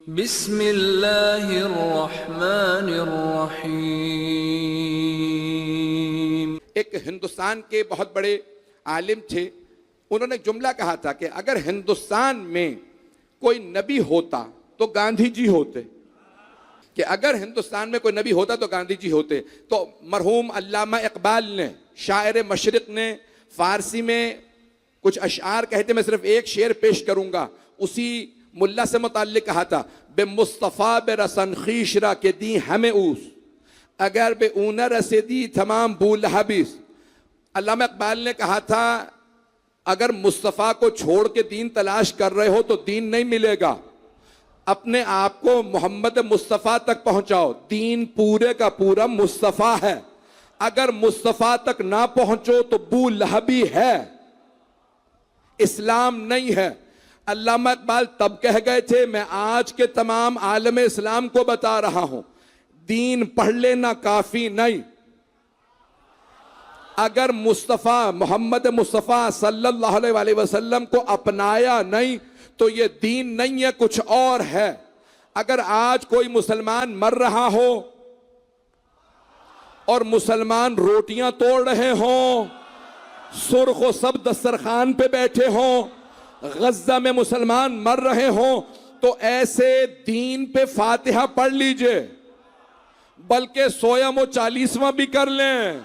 बिस्मिल्लाहिर्रहमानिर्रहीम। एक हिंदुस्तान के बहुत बड़े आलिम थे। उन्होंने एक जुमला कहा था कि अगर हिंदुस्तान में कोई नबी होता तो गांधी जी होते, कि अगर हिंदुस्तान में कोई नबी होता तो गांधी जी होते। तो मरहूम अल्लामा इकबाल ने, शायर मशरिक ने, फारसी में कुछ अशआर कहते, मैं सिर्फ एक शेर पेश करूंगा, उसी मुल्ला से मुताल्लिक कहा था, बे मुस्तफ़ा बे रसन खीशरा के दी हमें ऊस, अगर बे ऊना रसेदी तमाम बूल हबीस। अल्लामा इकबाल ने कहा था, अगर मुस्तफ़ा को छोड़ के दीन तलाश कर रहे हो तो दीन नहीं मिलेगा, अपने आप को मोहम्मद मुस्तफ़ा तक पहुंचाओ, दीन पूरे का पूरा मुस्तफ़ा है। अगर मुस्तफ़ा तक ना पहुंचो तो बू लहबी है, इस्लाम नहीं है। अल्लामा इकबाल तब कह गए थे, मैं आज के तमाम आलम इस्लाम को बता रहा हूं, दीन पढ़ लेना काफी नहीं। अगर मुस्तफ़ा मोहम्मद मुस्तफ़ा सल्लल्लाहु अलैहि वसल्लम को अपनाया नहीं तो ये दीन नहीं है, कुछ और है। अगर आज कोई मुसलमान मर रहा हो और मुसलमान रोटियां तोड़ रहे हों, सुर्ख व सब दस्तरखान पे बैठे हों, गज़्ज़ा में मुसलमान मर रहे हों, तो ऐसे दीन पे फातिहा पढ़ लीजिए, बल्कि सोयम व 40वां भी कर लें,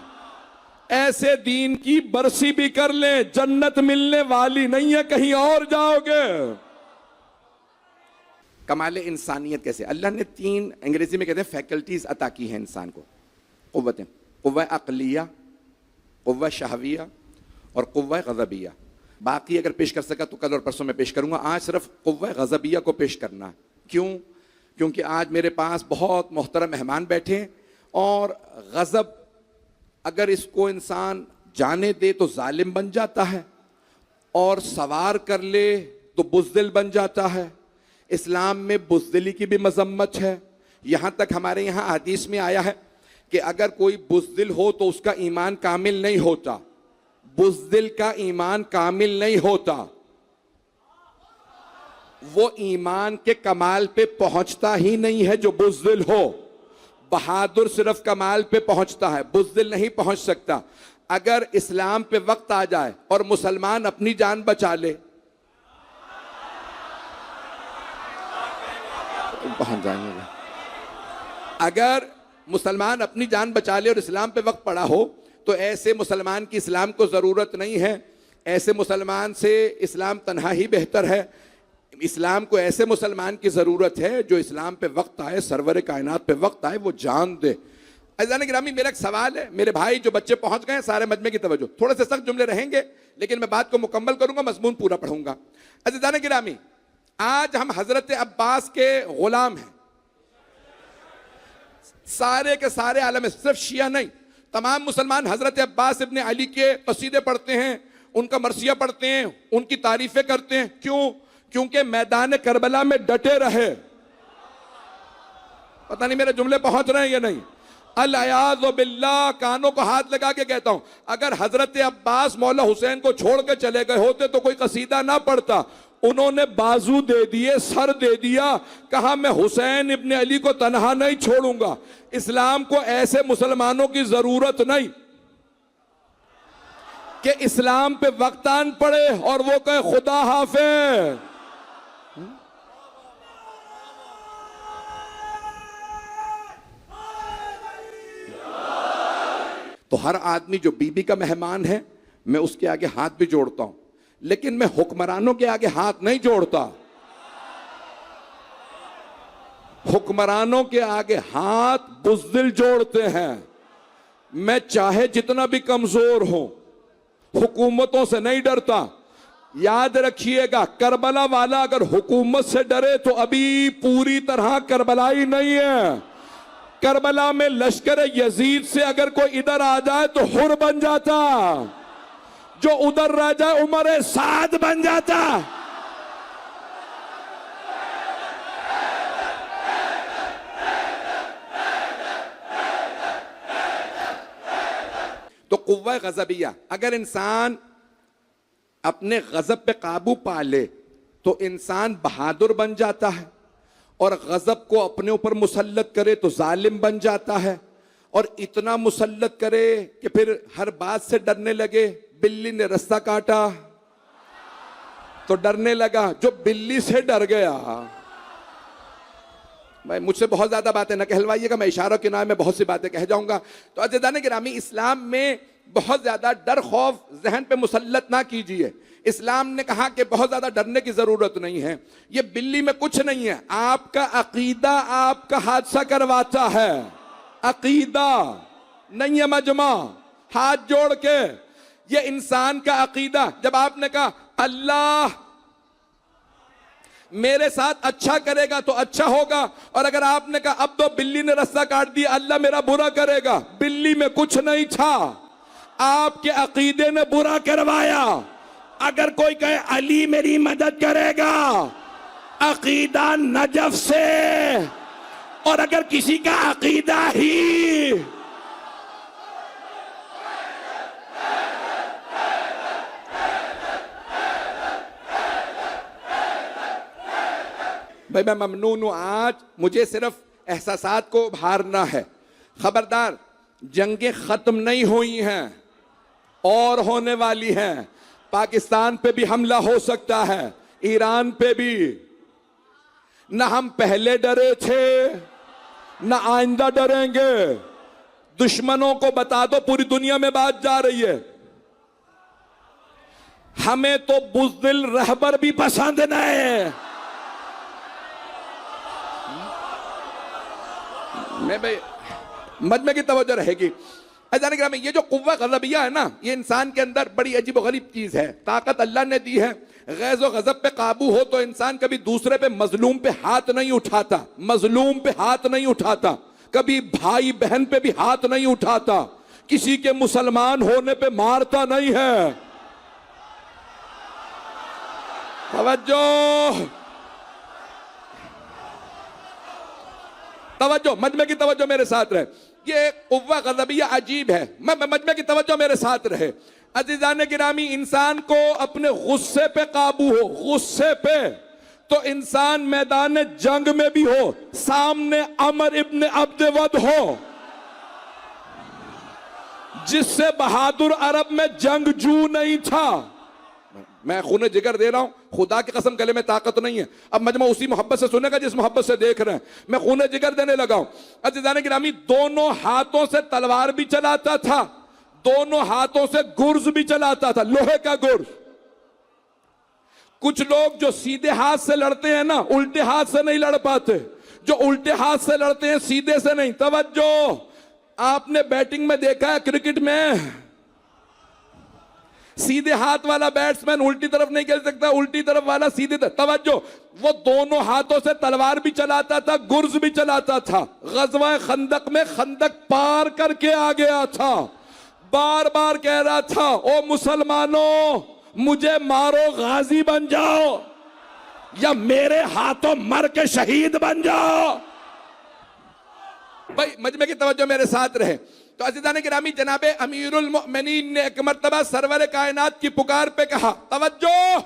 ऐसे दीन की बरसी भी कर लें। जन्नत मिलने वाली नहीं है, कहीं और जाओगे। कमाल इंसानियत कैसे, अल्लाह ने 3 अंग्रेजी में कहते हैं फैकल्टीज अता की है इंसान को, कुव्वतें, कुव्वा अक़लिया, कुव्वा शहविया और कुव्वा ग़ज़बिया। बाकी अगर पेश कर सका तो कल और परसों में पेश करूंगा, आज सिर्फ कुव्वा ग़ज़बिया को पेश करना। क्यों? क्योंकि आज मेरे पास बहुत मोहतरम मेहमान बैठे हैं और गज़ब अगर इसको इंसान जाने दे तो जालिम बन जाता है और सवार कर ले तो बुज़दिल बन जाता है। इस्लाम में बुज़दिली की भी मज़म्मत है। यहाँ तक हमारे यहाँ हदीस में आया है कि अगर कोई बुज़दिल हो तो उसका ईमान कामिल नहीं होता, बुज़दिल का ईमान कामिल नहीं होता, वो ईमान के कमाल पे पहुंचता ही नहीं है जो बुज़दिल हो। बहादुर सिर्फ कमाल पे पहुंचता है, बुज़दिल नहीं पहुंच सकता। अगर इस्लाम पे वक्त आ जाए और मुसलमान अपनी जान बचा ले, पहुंच जाएंगे। अगर मुसलमान अपनी जान बचा ले और इस्लाम पे वक्त पड़ा हो तो ऐसे मुसलमान की इस्लाम को ज़रूरत नहीं है। ऐसे मुसलमान से इस्लाम तन्हा ही बेहतर है। इस्लाम को ऐसे मुसलमान की ज़रूरत है जो इस्लाम पे वक्त आए, सरवर कायनात पे वक्त आए, वो जान दे। अज़ीज़ान गिरामी, मेरा एक सवाल है, मेरे भाई जो बच्चे पहुंच गए सारे मजमे की तवज्जो, थोड़े से सख्त जुमले रहेंगे लेकिन मैं बात को मुकम्मल करूंगा, मजमून पूरा पढ़ूंगा। अज़ीज़ान गिरामी, आज हम हजरत अब्बास के गुलाम हैं। सारे के सारे आलम, सिर्फ शिया नहीं, तमाम मुसलमान हजरत अब्बास इब्ने अली के कसीदे पढ़ते हैं, उनका मरसिया पढ़ते हैं, उनकी तारीफें करते हैं। क्यों? क्योंकि मैदान करबला में डटे रहे। पता नहीं मेरे जुमले पहुंच रहे हैं या नहीं। अल-अयाज़ु बिल्लाह, कानों को हाथ लगा के कहता हूं, अगर हजरत अब्बास मौला हुसैन को छोड़ के चले गए होते तो कोई कसीदा ना पढ़ता। उन्होंने बाजू दे दिए, सर दे दिया, कहा मैं हुसैन इब्ने अली को तन्हा नहीं छोड़ूंगा। इस्लाम को ऐसे मुसलमानों की जरूरत नहीं कि इस्लाम पे वक्त आन पड़े और वो कहे खुदा हाफिज़। तो हर आदमी जो बीबी का मेहमान है, मैं उसके आगे हाथ भी जोड़ता हूं, लेकिन मैं हुक्मरानों के आगे हाथ नहीं जोड़ता। हुक्मरानों के आगे हाथ बुज़दिल जोड़ते हैं। मैं चाहे जितना भी कमजोर हूं, हुकूमतों से नहीं डरता। याद रखिएगा, करबला वाला अगर हुकूमत से डरे तो अभी पूरी तरह करबलाई नहीं है। करबला में लश्कर यजीद से अगर कोई इधर आ जाए तो हुर बन जाता, जो उधर रह जाए उमर साद बन जाता। तो कुव्वा ग़ज़बिया, अगर इंसान अपने गजब पे काबू पा ले तो इंसान बहादुर बन जाता है और गजब को अपने ऊपर मुसल्लत करे तो जालिम बन जाता है, और इतना मुसल्लत करे कि फिर हर बात से डरने लगे। बिल्ली ने रास्ता काटा तो डरने लगा, जो बिल्ली से डर गया। भाई मुझसे बहुत ज्यादा बातें न कहलवाइएगा, मैं इशारों के नाम में बहुत सी बातें कह जाऊंगा। तो अज़ीज़ान गिरामी, इस्लाम में बहुत ज्यादा डर खौफ जहन पे मुसल्लत ना कीजिए। इस्लाम ने कहा कि बहुत ज्यादा डरने की जरूरत नहीं है, ये बिल्ली में कुछ नहीं है, आपका अकीदा आपका हादसा करवाता है। अकीदा नहीं है मजमा, हाथ जोड़ के ये इंसान का अकीदा। जब आपने कहा अल्लाह मेरे साथ अच्छा करेगा तो अच्छा होगा, और अगर आपने कहा अब तो बिल्ली ने रास्ता काट दिया, अल्लाह मेरा बुरा करेगा, बिल्ली में कुछ नहीं था, आपके अकीदे ने बुरा करवाया। अगर कोई कहे अली मेरी मदद करेगा, अकीदा नजफ से, और अगर किसी का अकीदा ही भाई मैं ममनून हूं, आज मुझे सिर्फ एहसासात को उभारना है। खबरदार, जंगें खत्म नहीं हुई हैं और होने वाली हैं। पाकिस्तान पे भी हमला हो सकता है, ईरान पे भी। न हम पहले डरे थे न आइंदा डरेंगे। दुश्मनों को बता दो, पूरी दुनिया में बात जा रही है, हमें तो बुज़दिल रहबर भी पसंद नहीं। मैं भाई मजमे की तवज्जो रहेगी। अज़ीज़ान में ये जो कुव्वा ग़ज़बिया है ना, ये इंसान के अंदर बड़ी अजीब गरीब चीज है। ताकत अल्लाह ने दी है, गैज़ व गज़ब पे काबू हो तो इंसान कभी दूसरे पे, मजलूम पे हाथ नहीं उठाता, मजलूम पे हाथ नहीं उठाता, कभी भाई बहन पे भी हाथ नहीं उठाता, किसी के मुसलमान होने पे मारता नहीं है। तवज्जो तवज्जो, मजमे की तवज्जो मेरे साथ रहे। ये कुव्वा ग़ज़बिया अजीब है, मजमे की तवज्जो मेरे साथ रहे। अज़ीज़ान गिरामी, इंसान को अपने गुस्से पे काबू हो, गुस्से पे, तो इंसान मैदान जंग में भी हो, सामने अमर इब्न अब्दवद हो, जिससे बहादुर अरब में जंगजू नहीं था। मैं खून जिगर दे रहा हूं, खुदा की कसम गले में ताकत नहीं है। अब मजमा उसी मोहब्बत से सुनेगा जिस मोहब्बत से देख रहे हैं। मैं खून जिगर देने लगा हूं। अज़ीज़ान गिरामी, दोनों हाथों से तलवार भी चलाता था, दोनों हाथों से गुर्ज भी चलाता था, लोहे का गुर्ज। कुछ लोग जो सीधे हाथ से लड़ते हैं ना, उल्टे हाथ से नहीं लड़ पाते। जो उल्टे हाथ से लड़ते हैं, सीधे से नहीं। तवज्जो, आपने बैटिंग में देखा है, क्रिकेट में सीधे हाथ वाला बैट्समैन उल्टी तरफ नहीं खेल सकता, उल्टी तरफ वाला सीधे तरफ। तवज्जो, वो दोनों हाथों से तलवार भी चलाता था, गुर्ज भी चलाता था। ग़ज़वा खंदक में खंदक पार करके आ गया था, बार बार कह रहा था, ओ मुसलमानों मुझे मारो, गाजी बन जाओ, या मेरे हाथों मर के शहीद बन जाओ। भाई मजमे की तवज्जो मेरे साथ रहे। तो अज़ीज़ान गिरामी, जनाबे अमीरुल मोमिनीन ने एक मर्तबा सरवर कायनात की पुकार पे कहा, तवज्जो,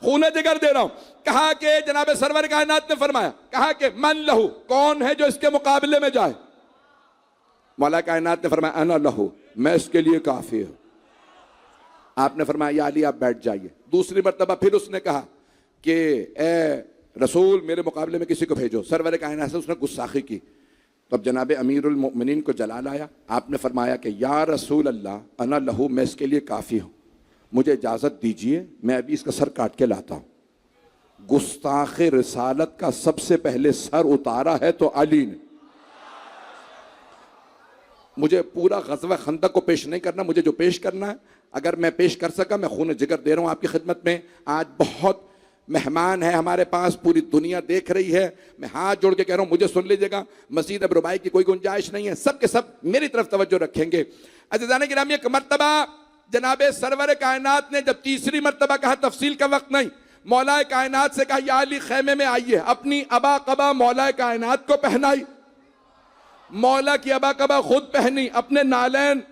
खून जिगर दे रहा हूं, कहा कि जनाबे सरवर कायनात ने फरमाया, कहा कि मन लहू, कौन है जो इसके मुकाबले में जाए? मौला कायनात ने फरमाया, अना लहू, मैं इसके लिए काफी हूं। आपने फरमाया, या अली आप बैठ जाइए। दूसरी मर्तबा फिर उसने कहा कि ए रसूल, मेरे मुकाबले में किसी को भेजो। सरवर कायनात से उसने गुस्साखी की। तो अब जनाब अमीरुल मोमिनीन को जलाल आया। आपने फरमाया कि या रसूल अल्लाह, अना लहू, मैं इसके लिए काफ़ी हूँ, मुझे इजाज़त दीजिए, मैं अभी इसका सर काट के लाता हूँ। गुस्ताख रिसालत का सबसे पहले सर उतारा है तो अली ने। मुझे पूरा ग़ज़वा खंदक को पेश नहीं करना, मुझे जो पेश करना है अगर मैं पेश कर सका, मैं खून जिगर दे रहा हूँ आपकी खिदमत में। आज बहुत मेहमान है हमारे पास, पूरी दुनिया देख रही है, मैं हाथ जोड़ के कह रहा हूं, मुझे सुन लीजिएगा, मज़ीद अब रुबाई की कोई गुंजाइश नहीं है, सब के सब मेरी तरफ तवज्जो रखेंगे। अज़ीज़ान गिरामी, एक मर्तबा जनाबे सरवर कायनात ने जब तीसरी मर्तबा कहा, तफसील का वक्त नहीं, मौला कायनात से कहा, या अली खैमे में आइए। अपनी अबा कबा मौला कायनात को पहनाई, मौला की अबा कबा खुद पहनी, अपने नालैन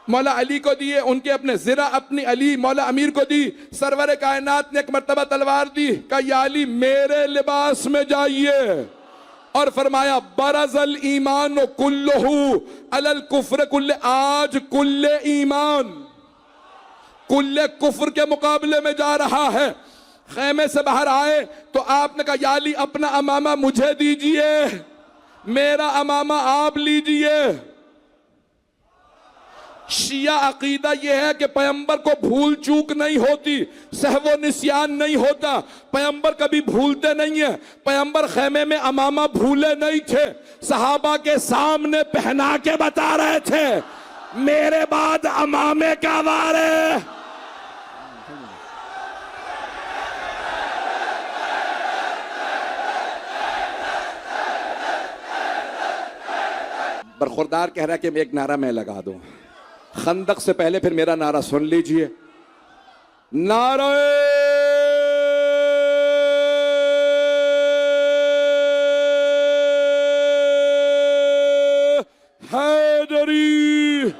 मौला अली को दिए, उनके अपने ज़रा अपनी अली मौला अमीर को दी। सरवर कायनात ने एक मर्तबा तलवार दी, कहा या अली मेरे लिबास में जाइए, और फरमाया बरज़ल ईमान कुल्लुहु अलल कुफ्र कुल्ले, आज कुल्ले ईमान कुल्ले कुफ्र के मुकाबले में जा रहा है। खेमे से बाहर आए तो आपने कहा या अली अपना अमामा मुझे दीजिए, मेरा अमामा आप लीजिए। शिया अकीदा यह है कि पैगंबर को भूल चूक नहीं होती, सहवो निस्यान नहीं होता, पैगंबर कभी भूलते नहीं है। पैगंबर खेमे में अमामा भूले नहीं थे, सहाबा के सामने पहना के बता रहे थे मेरे बाद अमामे का वार है। बरखुरदार कह रहा है कि एक नारा मैं लगा दूं खंदक से पहले, फिर मेरा नारा सुन लीजिए। नारे हैदरी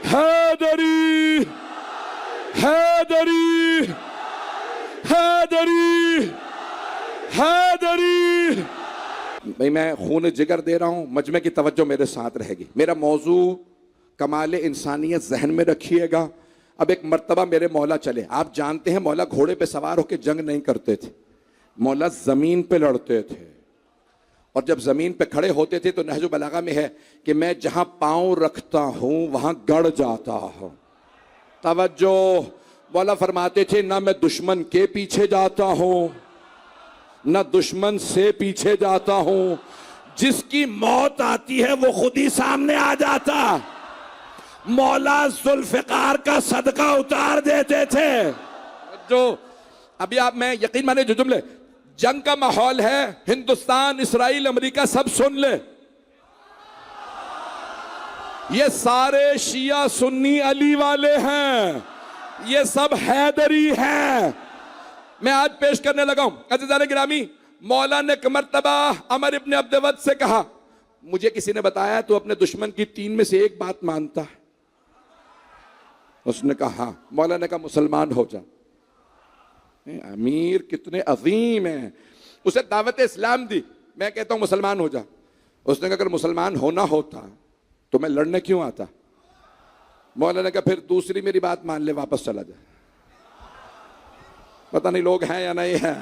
हैदरी हैदरी हैदरी हैदरी। भाई मैं खून जिगर दे रहा हूं, मजमे की तवज्जो मेरे साथ रहेगी। मेरा मौजू कमाल इंसानियत जहन में रखिएगा। अब एक मर्तबा मेरे मौला चले, आप जानते हैं मौला घोड़े पे सवार होकर जंग नहीं करते थे, मौला जमीन पे लड़ते थे। और जब जमीन पे खड़े होते थे तो नहजो बलागा में है कि मैं जहां पांव रखता हूं वहां गड़ जाता हूं। तवज्जो, मौला फरमाते थे ना मैं दुश्मन के पीछे जाता हूं ना दुश्मन से पीछे जाता हूं, जिसकी मौत आती है वो खुद ही सामने आ जाता। मौला जुल्फिकार का सदका उतार देते थे। जो अभी आप मैं यकीन माने जो जुमले, जंग का माहौल है, हिंदुस्तान इस्राइल अमेरिका सब सुन ले, ये सारे शिया सुन्नी अली वाले हैं, ये सब हैदरी हैं। मैं आज पेश करने लगा हूं अज़ीज़ान गिरामी, मौला ने मर्तबा अमर इब्न अब्दवद से कहा, मुझे किसी ने बताया तो अपने दुश्मन की 3 में से एक बात मानता है। उसने कहा हाँ। मौला ने कहा मुसलमान हो जा। अमीर कितने अजीम हैं, उसे दावत इस्लाम दी, मैं कहता हूं मुसलमान हो जा। उसने कहा अगर मुसलमान होना होता तो मैं लड़ने क्यों आता। मौला ने कहा फिर दूसरी मेरी बात मान ले, वापस चला जा। पता नहीं लोग हैं या नहीं है,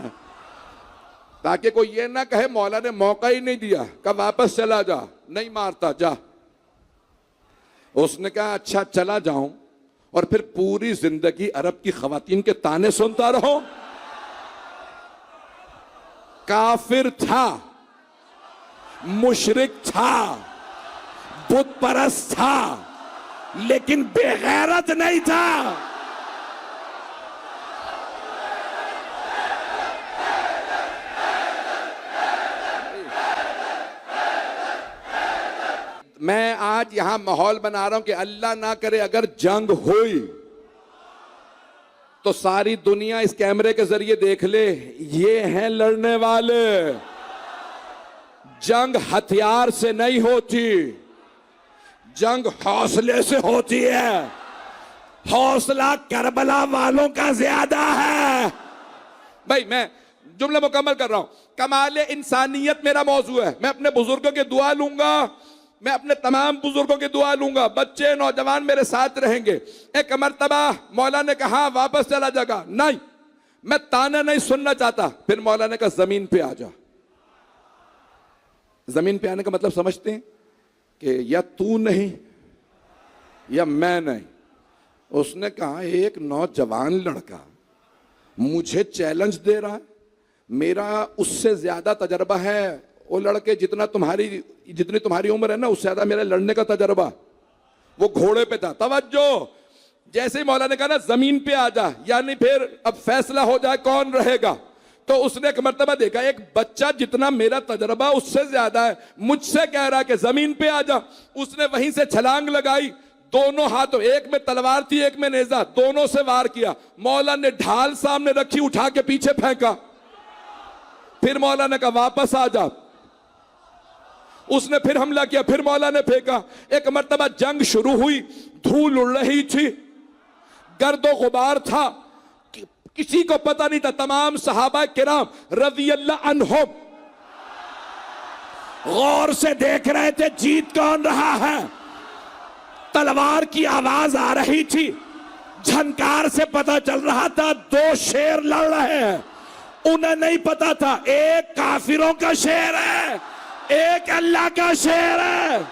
ताकि कोई ये ना कहे मौला ने मौका ही नहीं दिया, कब वापस चला जा, नहीं मारता जा। उसने कहा अच्छा चला जाऊं और फिर पूरी जिंदगी अरब की खवातीन के ताने सुनता रहो। काफिर था, मुशरिक था, बुत परस्त था, लेकिन बेगैरत नहीं था। मैं आज यहां माहौल बना रहा हूं कि अल्लाह ना करे अगर जंग हुई तो सारी दुनिया इस कैमरे के जरिए देख ले, ये हैं लड़ने वाले। जंग हथियार से नहीं होती, जंग हौसले से होती है। हौसला करबला वालों का ज्यादा है। भाई मैं जुमला मुकम्मल कर रहा हूं, कमाल इंसानियत मेरा मौजू है। मैं अपने बुजुर्गों की दुआ लूंगा, मैं अपने तमाम बुजुर्गों की दुआ लूंगा, बच्चे नौजवान मेरे साथ रहेंगे। एक मर्तबा मौला ने कहा वापस चला जाएगा, नहीं मैं ताना नहीं सुनना चाहता। फिर मौला ने कहा जमीन पे आ जा। जमीन पे आने का मतलब समझते हैं कि या तू नहीं या मैं नहीं। उसने कहा एक नौजवान लड़का मुझे चैलेंज दे रहा है, मेरा उससे ज्यादा तजर्बा है। वो लड़के जितनी तुम्हारी उम्र है ना, उससे ज्यादा मेरा लड़ने का तजर्बा। वो घोड़े पे था। तवज्जो, जैसे ही मौला ने कहा ना जमीन पे आ जा, यानी फिर अब फैसला हो जाए कौन रहेगा। तो उसने एक मर्तबा देखा एक बच्चा जितना मेरा तजर्बा उससे ज्यादा है, मुझसे कह रहा है कि जमीन पे आ जा। उसने वहीं से छलांग लगाई, दोनों हाथों, एक में तलवार थी एक में नेजा, दोनों से वार किया। मौला ने ढाल सामने रखी, उठा के पीछे फेंका। फिर मौला ने कहा वापस आ जा। उसने फिर हमला किया, फिर मौला ने फेंका। एक मर्तबा जंग शुरू हुई, धूल उड़ रही थी, गर्दो गुबार था, किसी को पता नहीं था। तमाम सहाबा किराम रज़ी अल्लाह अन्हुम गौर से देख रहे थे जीत कौन रहा है। तलवार की आवाज आ रही थी, झनकार से पता चल रहा था दो शेर लड़ रहे हैं। उन्हें नहीं पता था एक काफिरों का शेर है, एक अल्लाह का शेर है।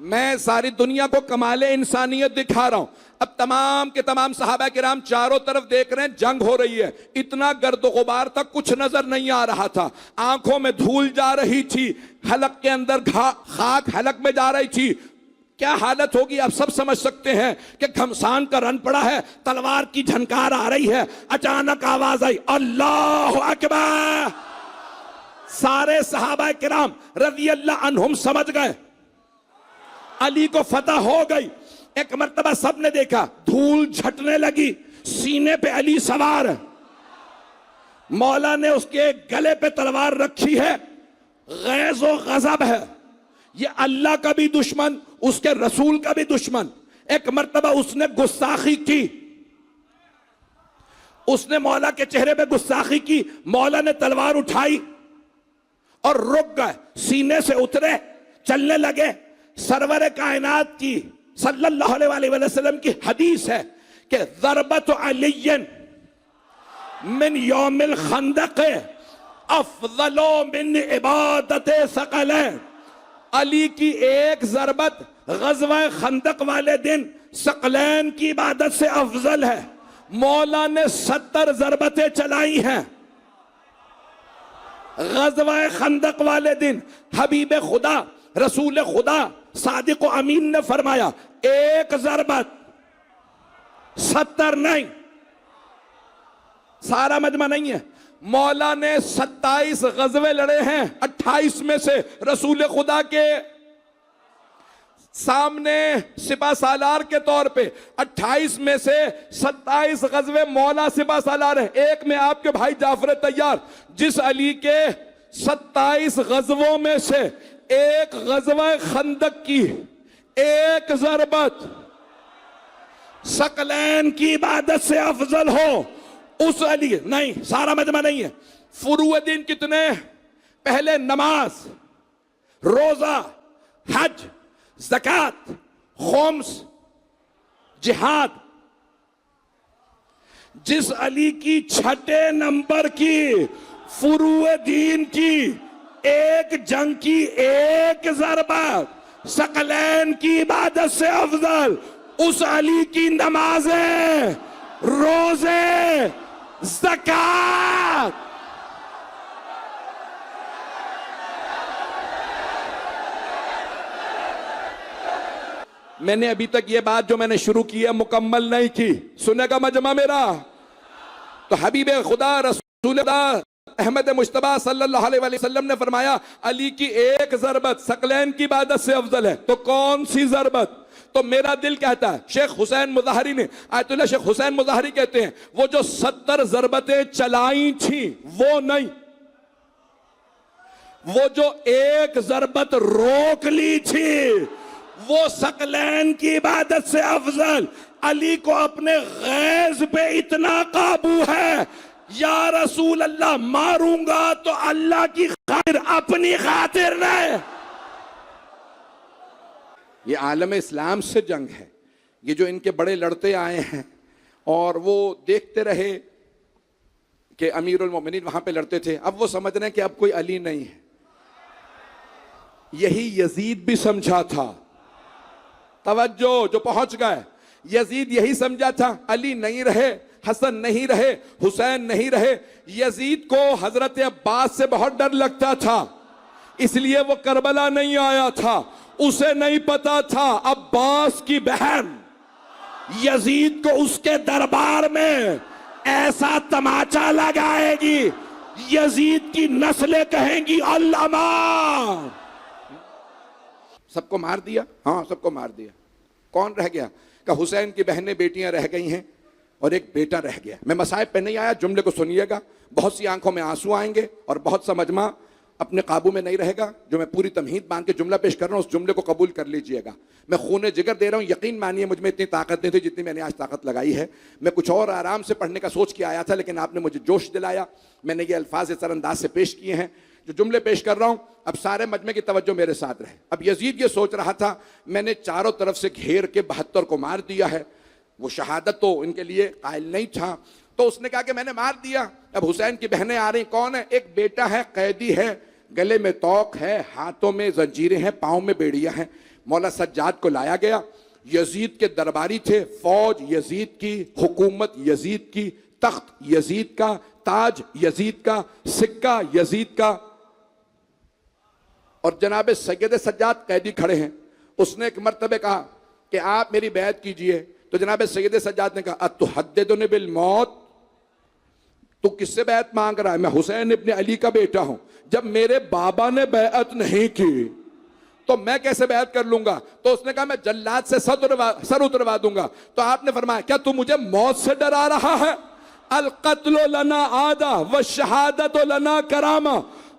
मैं सारी दुनिया को कमाले इंसानियत दिखा रहा हूं। अब तमाम के तमाम सहाबा किराम चारों तरफ देख रहे हैं, जंग हो रही है। इतना गर्द गुबार था, कुछ नजर नहीं आ रहा था। आंखों में धूल जा रही थी, हलक के अंदर खाक हलक में जा रही थी। क्या हालत होगी आप सब समझ सकते हैं कि घमसान का रन पड़ा है, तलवार की झनकार आ रही है। अचानक आवाज आई, अल्लाह अकबर। सारे सहाबा किराम रज़ी अल्लाह अन्हुम समझ गए अली को फतह हो गई। एक मर्तबा सबने देखा धूल झटने लगी, सीने पे अली सवार है, मौला ने उसके गले पे तलवार रखी है। गैज़ और गज़ब है, ये अल्लाह का भी दुश्मन, उसके रसूल का भी दुश्मन। एक मर्तबा उसने गुस्ताखी की, उसने मौला के चेहरे पे गुस्ताखी की। मौला ने तलवार उठाई और रुक गए, सीने से उतरे, चलने लगे। सरवर कायनात की सल्लल्लाहु अलैहि वसल्लम की हदीस है कि ज़रबत अलियन मिन यौमिल खंदक अफज़लो मिन इबादत सकलैन। अली की एक ज़रबत ग़ज़वा खंदक वाले दिन सकलैन की इबादत से अफजल है। मौला ने 70 ज़रबतें चलाई हैं ग़ज़वा खंदक वाले दिन। हबीब खुदा रसूल खुदा सादिक व अमीन ने फरमाया एक ज़रबत, 70 नहीं, सारा मजमा नहीं है। मौला ने 27 ग़ज़वे लड़े हैं, 28 में से रसूल खुदा के सामने सिपा सालार के तौर पे, 28 में से 27 ग़ज़वे मौला सिपा सालार है। एक में आपके भाई जाफर तैयार, जिस अली के 27 ग़ज़वों में से एक ग़ज़वा खंदक की एक ज़रबत सकलैन की इबादत से अफजल हो, उस अली नहीं, सारा मजमा नहीं है। फुरूए दिन कितने? पहले नमाज, रोजा, हज, ज़कात, खुम्स, जिहाद। जिस अली की 6 नंबर की फुरूए दीन की एक जंग की एक ज़रबत सकलैन की इबादत से अफजल, उस अली की नमाजें, रोजे, ज़कात। मैंने अभी तक ये बात जो मैंने शुरू की है मुकम्मल नहीं की, सुनेगा मजमा मेरा। तो हबीब खुदा रसूल अहमद मुश्तबा सल्लल्लाहु अलैहि वसल्लम ने फरमाया अली की एक ज़रबत सकलैन की इबादत से अफजल है। तो कौन सी ज़रबत? तो मेरा दिल कहता है, शेख हुसैन मुज़ाहरी ने, आयतुल्लाह शेख हुसैन मुज़ाहरी कहते हैं, वो जो 70 ज़रबतें चलाई थी वो नहीं, वो जो एक ज़रबत रोक ली थी वो सकलैन की इबादत से अफजल। अली को अपने गैज़ पे इतना काबू है, या रसूल अल्लाह मारूंगा तो अल्लाह की खातिर, अपनी खातिर नहीं। ये आलम इस्लाम से जंग है। ये जो इनके बड़े लड़ते आए हैं और वो देखते रहे कि अमीरुल मोमिनीन वहां पे लड़ते थे, अब वो समझ रहे हैं कि अब कोई अली नहीं है। यही यजीद भी समझा था, तवज्जो, जो पहुंच गए, यजीद यही समझा था। अली नहीं रहे, हसन नहीं रहे, हुसैन नहीं रहे। यजीद को हजरत अब्बास से बहुत डर लगता था, इसलिए वो करबला नहीं आया था। उसे नहीं पता था अब्बास की बहन यजीद को उसके दरबार में ऐसा तमाचा लगाएगी, यजीद की नस्लें कहेंगी अल्लामा। सबको मार दिया, हाँ सबको मार दिया, कौन रह गया? कि हुसैन की बहनें बेटियां रह गई हैं और एक बेटा रह गया। मैं मसाइब पे नहीं आया, जुमले को सुनिएगा। बहुत सी आंखों में आंसू आएंगे और बहुत सा मजमा अपने काबू में नहीं रहेगा। जो मैं पूरी तमहीद मान के जुमला पेश कर रहा हूँ, उस जुमले को कबूल कर लीजिएगा। मैं खून जिगर दे रहा हूँ, यकीन मानिए मुझ में इतनी ताकत नहीं थी जितनी मैंने आज ताकत लगाई है। मैं कुछ और आराम से पढ़ने का सोच के आया था, लेकिन आपने मुझे जोश दिलाया। मैंने ये अल्फाज इस अंदाज से पेश किए हैं। जो जुमले पेश कर रहा हूँ, अब सारे मजमे की तवज्जो मेरे साथ रहे। अब यजीद ये सोच रहा था, मैंने चारों तरफ से घेर के 72 को मार दिया है। वो शहादत तो इनके लिए कायल नहीं था, तो उसने कहा कि मैंने मार दिया। अब हुसैन की बहनें आ रही, कौन है? एक बेटा है, कैदी है, गले में तौक है, हाथों में जंजीरें हैं, पाँव में बेड़ियां हैं। मौला सज्जाद को लाया गया। यजीद के दरबारी थे, फौज यजीद की, हुकूमत यजीद की, तख्त यजीद का, ताज यजीद का, सिक्का यजीद का। और जनाब सैयद सज्जाद कैदी खड़े हैं। उसने एक मर्तबे कहा कि आप मेरी बैत कीजिए, तो जनाब सैयद सज्जाद ने कहा अतुहद्दिदुनी बिल मौत, तू किससे बैत मांग रहा है? मैं हुसैन इब्ने अली का बेटा हूं। जब मेरे बाबा ने बैत नहीं की तो मैं कैसे बैत कर लूंगा? तो उसने कहा मैं जल्लाद से सर उतरवा दूंगा। तो आपने फरमाया क्या तू मुझे मौत से डरा रहा है? अल कत्लो लना आदा व शहादत लना करामा,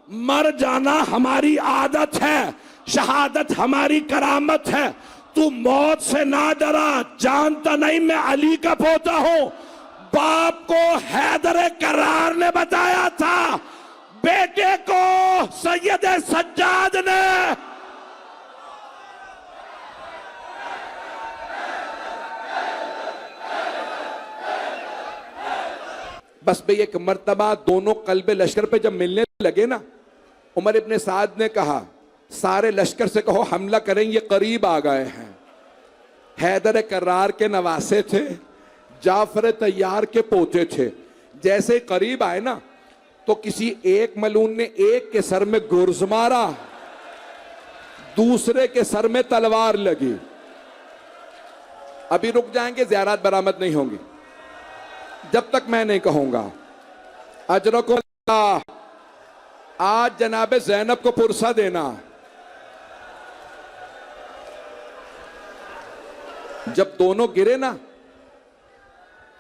मर जाना हमारी आदत है, शहादत हमारी करामत है। तू मौत से ना डरा, जानता नहीं मैं अली का पोता हूं। बाप को हैदर करार ने बताया था, बेटे को सैयद सज्जाद ने। बस भाई एक मर्तबा दोनों कल्बे लश्कर पे जब मिलने लगे ना, उमर इब्ने साद ने कहा सारे लश्कर से कहो हमला करें, ये करीब आ गए हैं। हैदर करार के नवासे थे, जाफर तैयार के पोते थे। जैसे करीब आए ना, तो किसी एक मलून ने एक के सर में गुर्ज मारा, दूसरे के सर में तलवार लगी। अभी रुक जाएंगे, ज़ियारत बरामद नहीं होंगी जब तक मैं नहीं कहूंगा अजरको। आज जनाब ज़ैनब को पुरसा देना। जब दोनों गिरे ना,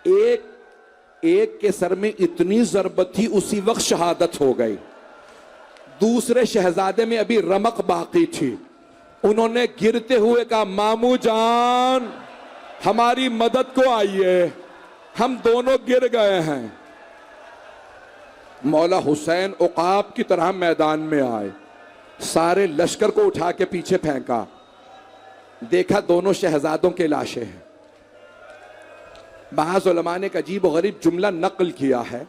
एक के सर में इतनी जरबत थी, उसी वक्त शहादत हो गई। दूसरे शहजादे में अभी रमक बाकी थी। उन्होंने गिरते हुए कहा मामू जान हमारी मदद को आइए, हम दोनों गिर गए हैं। मौला हुसैन उकाब की तरह मैदान में आए, सारे लश्कर को उठा के पीछे फेंका। देखा दोनों शहजादों के लाशें हैं। बाज़ उलमा ने एक अजीब व गरीब जुमला नकल किया है।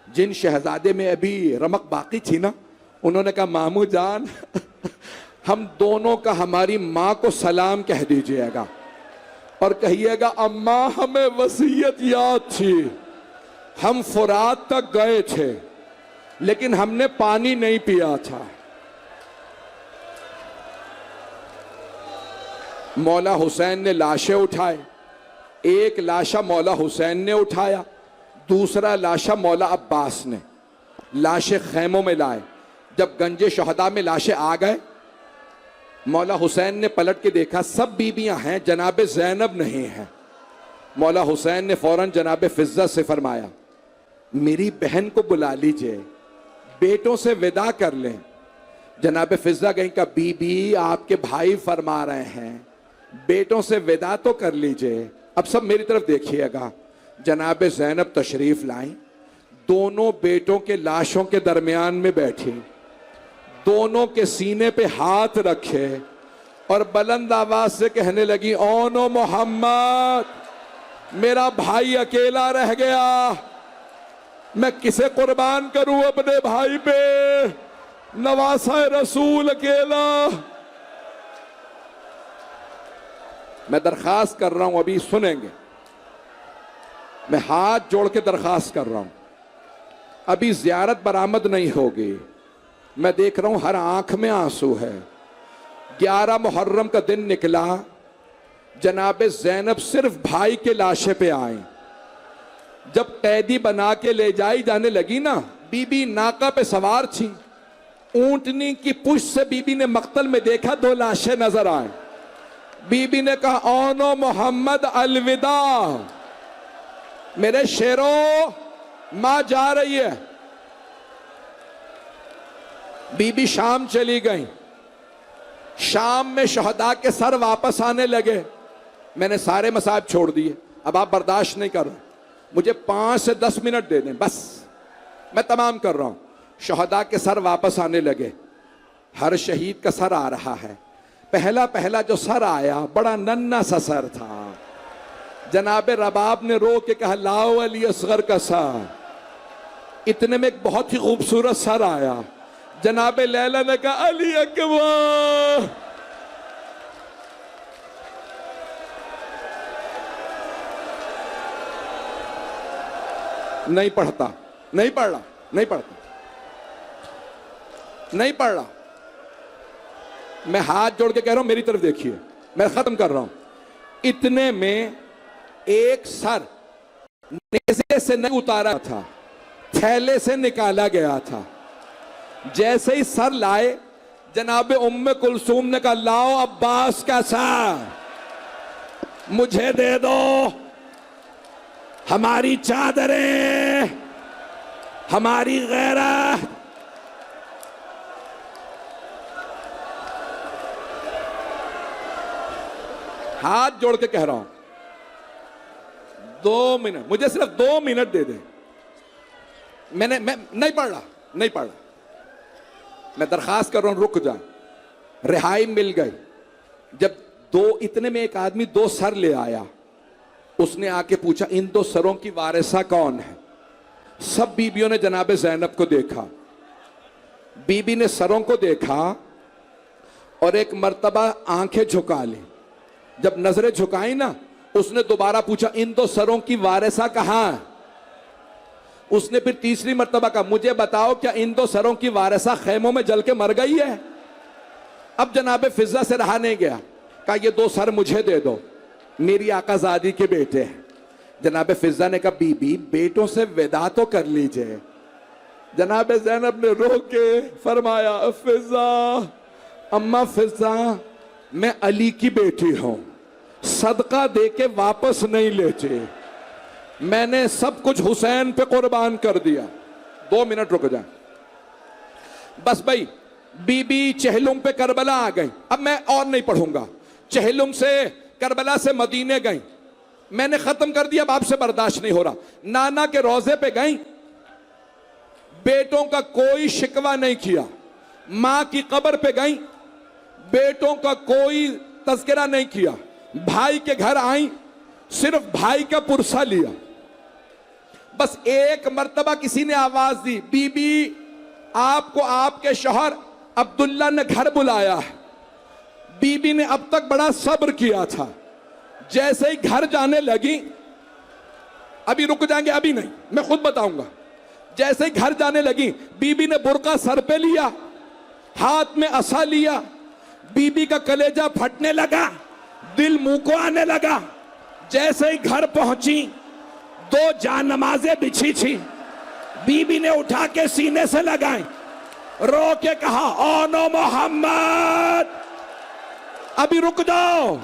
जिन शहजादे में अभी रमक बाकी थी ना, उन्होंने कहा मामू जान हम दोनों का हमारी माँ को सलाम कह दीजिएगा और कहिएगा अम्मा हमें वसीयत याद थी, हम फुरात तक गए थे लेकिन हमने पानी नहीं पिया था। मौला हुसैन ने लाशें उठाए। एक लाशा मौला हुसैन ने उठाया, दूसरा लाशा मौला अब्बास ने। लाशें खैमों में लाए। जब गंजे शहदा में लाशें आ गए, मौला हुसैन ने पलट के देखा सब बीबियां हैं, जनाब ज़ैनब नहीं है। मौला हुसैन ने फौरन जनाब फिज़्ज़ा से फरमाया मेरी बहन को बुला लीजिए, बेटों से विदा कर लें। जनाब फिज़्ज़ा गई का बीबी आपके भाई फरमा रहे हैं, बेटों से विदा तो कर लीजिए। अब सब मेरी तरफ देखिएगा। जनाब ज़ैनब तशरीफ लाई, दोनों बेटों के लाशों के दरमियान में बैठी, दोनों के सीने पे हाथ रखे और बुलंद आवाज से कहने लगी ओनो मोहम्मद, मेरा भाई अकेला रह गया, मैं किसे कुर्बान करूं अपने भाई पे, नवासा रसूल अकेला। मैं दरखास्त कर रहा हूं, अभी सुनेंगे, मैं हाथ जोड़ के दरखास्त कर रहा हूं, अभी ज़ियारत बरामद नहीं होगी। मैं देख रहा हूं हर आंख में आंसू है। 11 मुहर्रम का दिन निकला, जनाब ज़ैनब सिर्फ भाई के लाशे पे आए। जब कैदी बना के ले जाई जाने लगी ना, बीबी नाका पे सवार थी, ऊंटनी की पुष्ट से बीबी ने मक्तल में देखा 2 लाशें नजर आए। बीबी ने कहा ओनो मोहम्मद अलविदा, मेरे शेरों मां जा रही है। बीबी शाम चली गई। शाम में शहदा के सर वापस आने लगे। मैंने सारे मसाइब छोड़ दिए, अब आप बर्दाश्त नहीं कर रहे, मुझे 5 से 10 मिनट दे दें, बस मैं तमाम कर रहा हूं। शहदा के सर वापस आने लगे। हर शहीद का सर आ रहा है। पहला पहला जो सर आया बड़ा नन्ना सा सर था। जनाबे रबाब ने रो के कहा लाओ अली असगर का सर। इतने में एक बहुत ही खूबसूरत सर आया। जनाबे लैला ने कहा अली अकबर। नहीं पढ़ता, नहीं पढ़ रहा, नहीं पढ़ता, नहीं पढ़ रहा। मैं हाथ जोड़ के कह रहा हूं मेरी तरफ देखिए, मैं खत्म कर रहा हूं। इतने में एक सर नेज़े से नहीं उतारा था, थैले से निकाला गया था। जैसे ही सर लाए, जनाबे उम्मे कुलसूम ने कहा लाओ अब्बास का सर मुझे दे दो, हमारी चादरें, हमारी गैरत। हाथ जोड़ के कह रहा हूं 2 मिनट, मुझे सिर्फ 2 मिनट दे दें। मैं नहीं पढ़ रहा, नहीं पढ़ रहा। मैं दरखास्त कर रहा हूं रुक जा। रिहाई मिल गई। जब इतने में एक आदमी 2 सर ले आया। उसने आके पूछा इन 2 सरों की वारिसा कौन है? सब बीबियों ने जनाबे ज़ैनब को देखा। बीबी ने सरों को देखा और एक मर्तबा आंखें झुका ली। जब नजरें झुकाई ना, उसने दोबारा पूछा इन 2 सरों की वारिसा कहां है? उसने फिर तीसरी मर्तबा कहा मुझे बताओ क्या इन 2 सरों की वारिसा खेमों में जल के मर गई है? अब जनाबे फिजा से रहा नहीं गया। कहा ये 2 सर मुझे दे दो, मेरी आकाजादी के बेटे हैं। जनाबे फिजा ने कहा बीबी बेटों से विदा तो कर लीजिए। जनाबे ज़ैनब ने रो के फरमाया फिजा, अम्मा फिजा मैं अली की बेटी हूं, सदका दे के वापस नहीं लेते, मैंने सब कुछ हुसैन पे कुर्बान कर दिया। 2 मिनट रुक जा बस भाई। बीबी चहलुम पे करबला आ गई। अब मैं और नहीं पढ़ूंगा। चहलुम से करबला से मदीने गई। मैंने खत्म कर दिया, अब आपसे बर्दाश्त नहीं हो रहा। नाना के रोजे पे गई, बेटों का कोई शिकवा नहीं किया। मां की कब्र पे गई, बेटों का कोई तज़किरा नहीं किया। भाई के घर आई, सिर्फ भाई का पुरसा लिया। बस एक मर्तबा किसी ने आवाज दी बीबी आपको आपके शौहर अब्दुल्ला ने घर बुलाया है। बीबी ने अब तक बड़ा सब्र किया था। जैसे ही घर जाने लगी, अभी रुक जाएंगे, अभी नहीं, मैं खुद बताऊंगा। जैसे ही घर जाने लगी, बीबी ने बुर्का सर पे लिया, हाथ में असा लिया। बीबी का कलेजा फटने लगा, दिल मुंह को आने लगा। जैसे ही घर पहुंची, 2 जानमाजें बिछी थी, बीबी ने उठा के सीने से लगाई, रो के कहा ओ नो मोहम्मद। अभी रुक जाओ,